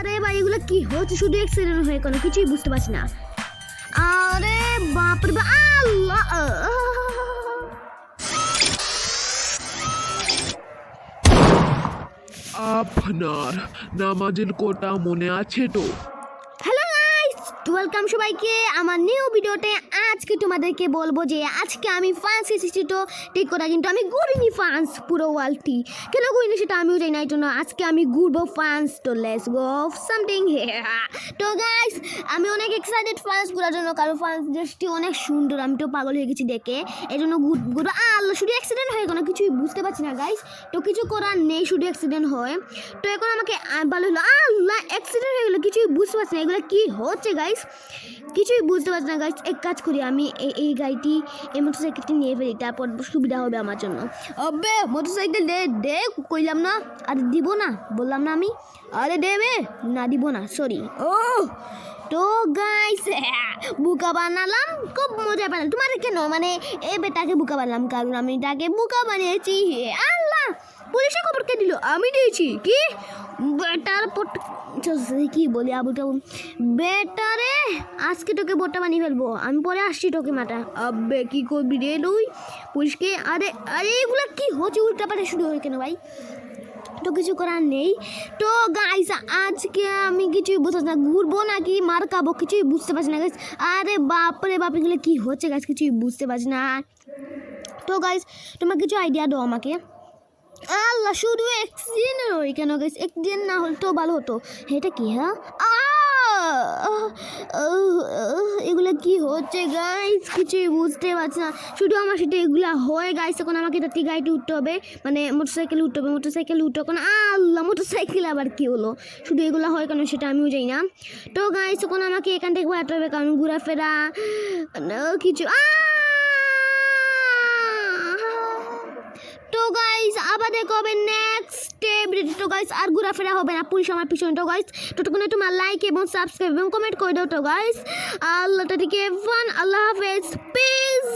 আরে ভাই এগুলো কি হচ্ছে? শুধু অ্যাক্সিডেন্ট হয়ে কোনো কিছুই বুঝতে পারছি না। আরে বাপরে বাপ, আল্লাহ! আপনার নামাজের কোটা মনে আছে তো? হ্যালো গাইস, ওয়েলকাম সবাইকে আমার নিউ ভিডিওতে। আজকে তোমাদেরকে বলবো যে আজকে আমি ফ্রান্স এসেছি, তো ঠিক কথা, কিন্তু আমি ঘুরিনি ফ্রান্স পুরো ওয়ার্ল্ডটি। কেন ঘুরিনি সেটা আমিও জানি না, এই জন্য আজকে আমি ঘুরবো ফ্রান্স। তো লেটস গো সামথিং হিয়ার। তো গাইস আমি অনেক এক্সাইটেড ফ্রান্স ঘোরার জন্য, কারণ ফ্রান্স দেশটি অনেক সুন্দর। আমি তো পাগল হয়ে গেছি দেখে, এই জন্য ঘুরবো। আল্লাহ, শুধু অ্যাক্সিডেন্ট হয়ে কোনো কিছুই বুঝতে পারছি না গাইস। তো কিছু করার নেই, শুধু অ্যাক্সিডেন্ট হয়। তো এখন আমাকে ভালো হলো। আল্লাহ, অ্যাক্সিডেন্ট হয়ে গেলো, কিছুই বুঝতে পারছি না এগুলো কি হচ্ছে গাইস, কিছুই বুঝতে পারছি না গাইস। এক কাজ করি, আমি এই গাড়িটি, এই মোটরসাইকেলটি নিয়ে ফেলি, তারপর সুবিধা হবে আমার জন্য। আবে মোটরসাইকেল দে দে, কইলাম না? আরে দিব না, বললাম না আমি। আরে দেবে না, দিব না, সরি। ও তো গাইস বুকা বানালাম, খুব মজা বানালাম। তোমার কেন মানে এই বেটাকে বুকা বানালাম, কারণ আমি তাকে বুকা বানিয়েছি। আল্লাহ, পুলিশে খবর কে দিল? আমি দিয়েছি। কি বেটার কি বলি আবু টাবু, বেটারে আজকে তোকে বোটা বানিয়ে ফেলবো আমি, পরে আসছি তোকে মাটা। আব্বে কি করবি রে তুই পুলিশকে? আরে আরে এগুলা কি হচ্ছে? উল্টা পাল্টা শুরু হয় কেন ভাই? তো কিছু করার নেই। তো গাইস আজকে আমি কিছুই বুঝতে না, ঘুরবো নাকি মার খাবো কিছুই বুঝতে পারছি না গাইস। আরে বাপরে বাপ, এগুলো কি হচ্ছে গাইস? কিছুই বুঝতে পারছি না। তো গাইস তোমার কিছু আইডিয়া দাও আমাকে। আল্লাহ, শুধু অ্যাক্সিডেন্ট হয় কেন গাইস? অ্যাক্সিডেন্ট না হলে তো ভালো হতো। এটা কি? হ্যাঁ, এগুলো কি হচ্ছে গাইস? কিছুই বুঝতে পারছি না, শুধু আমার সাথে এগুলো হয় গাইস। এখন আমাকে এটা থেকে গাড়িতে উঠতে হবে, মানে মোটরসাইকেলে উঠতে হবে। মোটরসাইকেলে উঠতে এখন আল্লাহ, মোটরসাইকেল আবার কি হলো? শুধু এগুলো হয় কেন সেটা আমিও জানি না। তো গাইস এখন আমাকে এখান থেকে বাড়াতে হবে, কারণ ঘোরাফেরা কিছু। তো গাইস আবার দেখা হবে নেক্সট ভিডিওতে। তো গাইস আর ঘোরাফেরা হবে না, পুলিশ আমার পিছনে। তো গাইস ততক্ষণে তোমার লাইক এবং সাবস্ক্রাইব এবং কমেন্ট করে দাও। তো গাইস আল্লাহ থেকে ফান, আল্লাহ হাফেজ, পিস।